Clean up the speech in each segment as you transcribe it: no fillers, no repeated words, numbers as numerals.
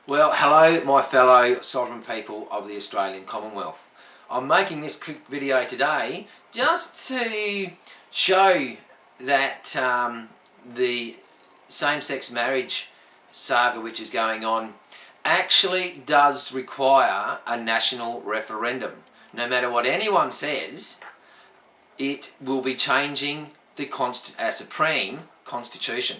Well, hello my fellow sovereign people of the Australian Commonwealth. I'm making this quick video today just to show that the same-sex marriage saga which is going on actually does require a national referendum. No matter what anyone says, it will be changing our Supreme Constitution.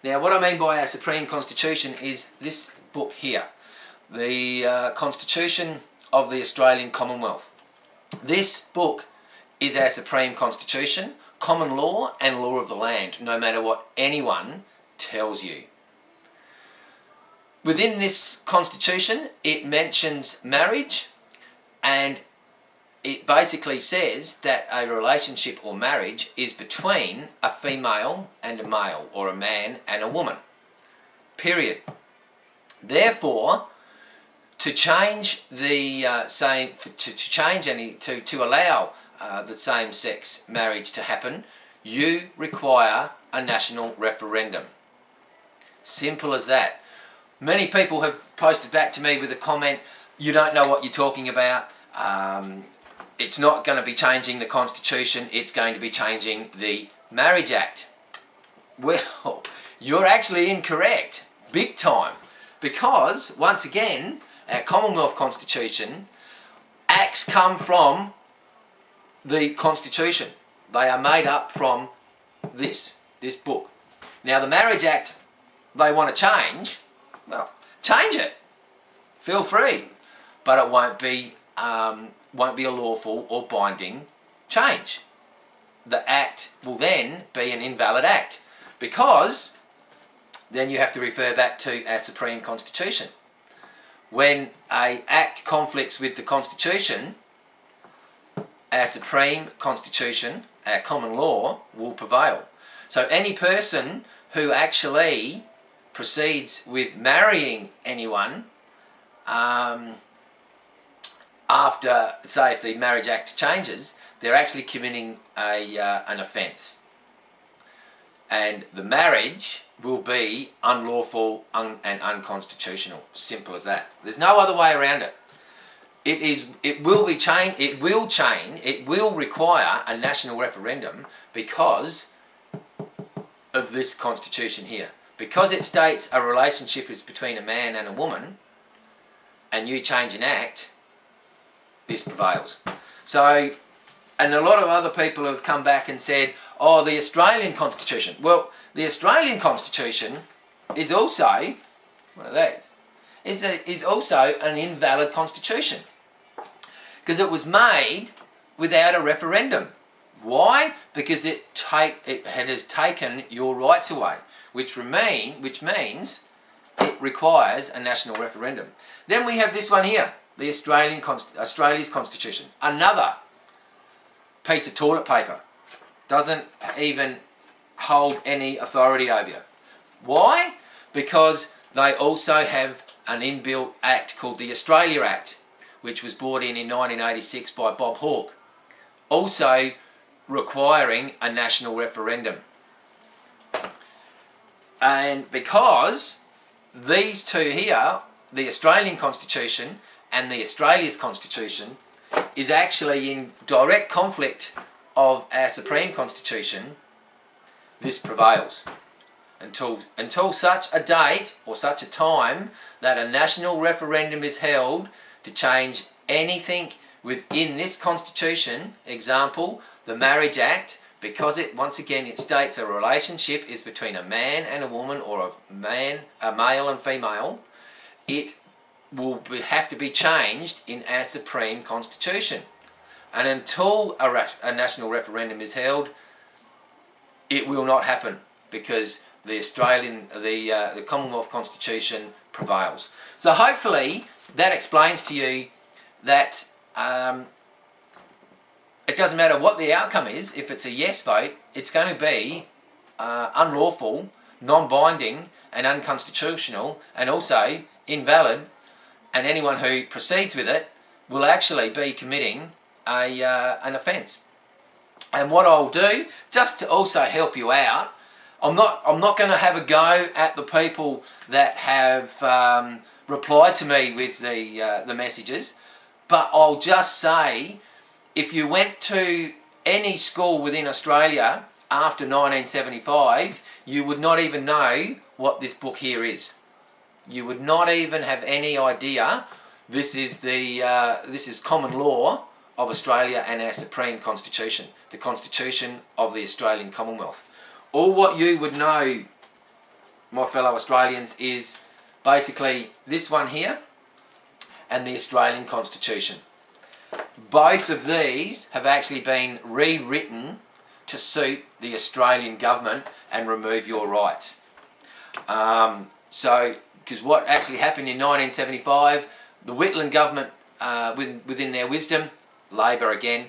Now, what I mean by our Supreme Constitution is this book here, the Constitution of the Australian Commonwealth. This book is our Supreme Constitution, common law and law of the land, no matter what anyone tells you. Within this Constitution, it mentions marriage, and it basically says that a relationship or marriage is between a female and a male, or a man and a woman. Period. Therefore, to change the to allow the same-sex marriage to happen, you require a national referendum. Simple as that. Many people have posted back to me with a comment, "You don't know what you're talking about. It's not going to be changing the Constitution, it's going to be changing the Marriage Act." Well, you're actually incorrect, big time, because, once again, our Commonwealth Constitution, acts come from the Constitution. They are made up from this book. Now, the Marriage Act they want to change, well, change it. Feel free. But it won't be a lawful or binding change. The act will then be an invalid act, because then you have to refer back to our Supreme Constitution. When an act conflicts with the Constitution, our Supreme Constitution, our common law, will prevail. So any person who actually proceeds with marrying anyone after, say, if the Marriage Act changes, they're actually committing an offence. And the marriage will be unlawful and unconstitutional. Simple as that. There's no other way around it. It will require a national referendum because of this Constitution here. Because it states a relationship is between a man and a woman, and you change an act, this prevails. So, and a lot of other people have come back and said, "Oh, the Australian Constitution." Well, the Australian Constitution is also one of these. Is also an invalid constitution because it was made without a referendum. Why? Because it has taken your rights away, which means it requires a national referendum. Then we have this one here, the Australia's Constitution. Another piece of toilet paper. Doesn't even hold any authority over you. Why? Because they also have an inbuilt act called the Australia Act, which was brought in 1986 by Bob Hawke, also requiring a national referendum. And because these two here, the Australian Constitution and the Australia's Constitution, is actually in direct conflict of our Supreme Constitution, this prevails. Until such a date or such a time that a national referendum is held to change anything within this Constitution, example, the Marriage Act, because once again it states a relationship is between a man and a woman, or a male and female, it will have to be changed in our Supreme Constitution. And until a national referendum is held, it will not happen, because the Commonwealth Constitution prevails. So hopefully that explains to you that it doesn't matter what the outcome is. If it's a yes vote, it's going to be unlawful, non-binding and unconstitutional, and also invalid, and anyone who proceeds with it will actually be committing an offence. And what I'll do, just to also help you out, I'm not going to have a go at the people that have replied to me with the messages, but I'll just say, if you went to any school within Australia after 1975, you would not even know what this book here is. You would not even have any idea. This is common law of Australia and our Supreme Constitution, the Constitution of the Australian Commonwealth. All what you would know, my fellow Australians, is basically this one here and the Australian Constitution. Both of these have actually been rewritten to suit the Australian government and remove your rights. Because what actually happened in 1975, the Whitlam government, within their wisdom, Labor again,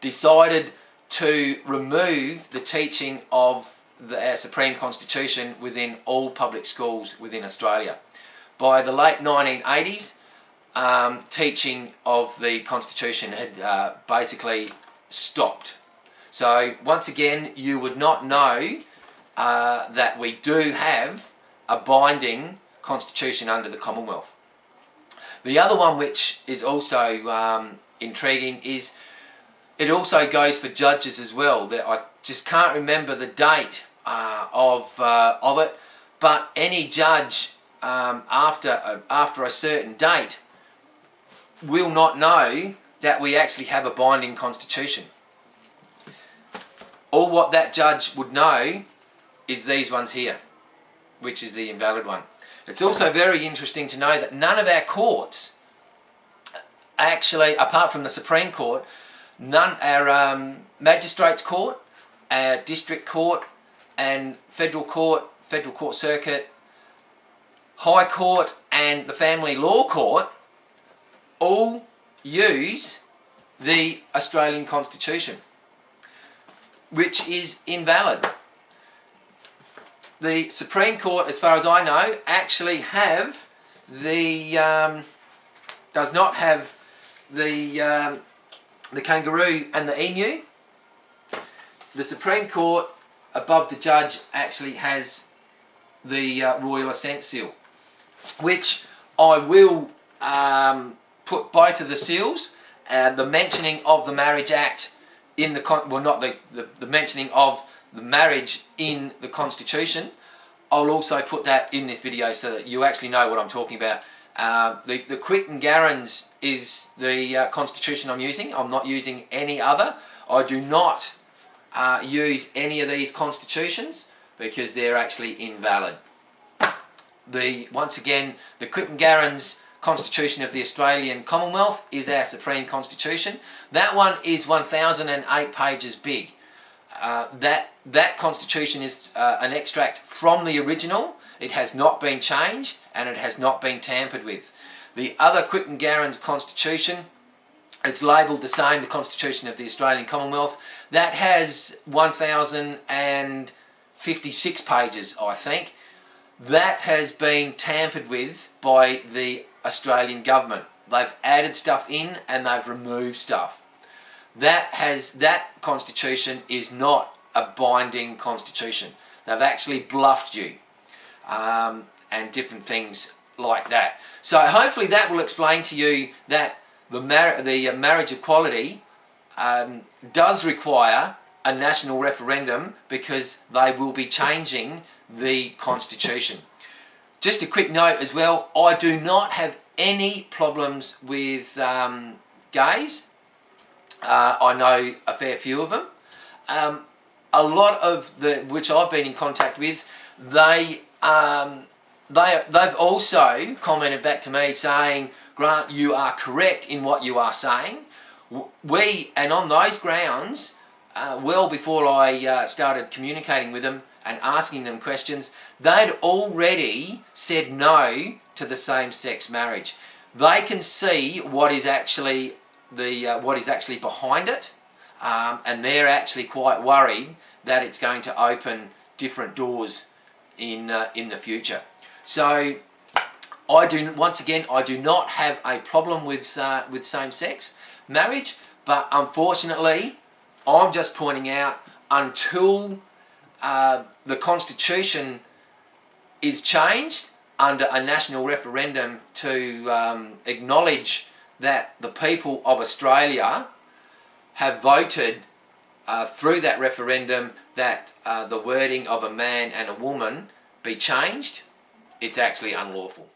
decided to remove the teaching of our Supreme Constitution within all public schools within Australia. By the late 1980s, teaching of the Constitution had basically stopped. So once again, you would not know that we do have a binding Constitution under the Commonwealth. The other one, which is also intriguing, is it also goes for judges as well. That I just can't remember the date of it, but any judge after a certain date will not know that we actually have a binding Constitution. All what that judge would know is these ones here, which is the invalid one. It's also very interesting to know that none of our courts, actually, apart from the Supreme Court, our Magistrates Court, our District Court and Federal Court Circuit, High Court and the Family Law Court all use the Australian Constitution, which is invalid. The Supreme Court, as far as I know, actually have does not have the kangaroo and the emu. The Supreme Court, above the judge, actually has the royal assent seal, which I will put both of the seals, the mentioning of the Marriage Act in the mentioning of the marriage in the Constitution. I'll also put that in this video so that you actually know what I'm talking about. The Quit and Garans is the Constitution I'm using. I'm not using any other. I do not use any of these constitutions because they're actually invalid. Once again, the Quit and Garans Constitution of the Australian Commonwealth is our Supreme Constitution. That one is 1008 pages big. That Constitution is an extract from the original. It has not been changed and it has not been tampered with. The other Quit and Garans Constitution, it's labelled the same, the Constitution of the Australian Commonwealth. That has 1056 pages, I think. That has been tampered with by the Australian government. They've added stuff in and they've removed stuff. That Constitution is not a binding Constitution. They've actually bluffed you and different things like that. So hopefully that will explain to you that the marriage equality does require a national referendum because they will be changing the Constitution. Just a quick note as well, I do not have any problems with gays. I know a fair few of them. A lot of which I've been in contact with, they've also commented back to me saying, Grant, you are correct in what you are saying. And on those grounds, well before I started communicating with them and asking them questions, they'd already said no to the same-sex marriage. They can see what is actually behind it, and they're actually quite worried that it's going to open different doors in the future. So I do not have a problem with same-sex marriage, but unfortunately, I'm just pointing out until the Constitution is changed under a national referendum to acknowledge that the people of Australia have voted through that referendum that the wording of a man and a woman be changed, it's actually unlawful.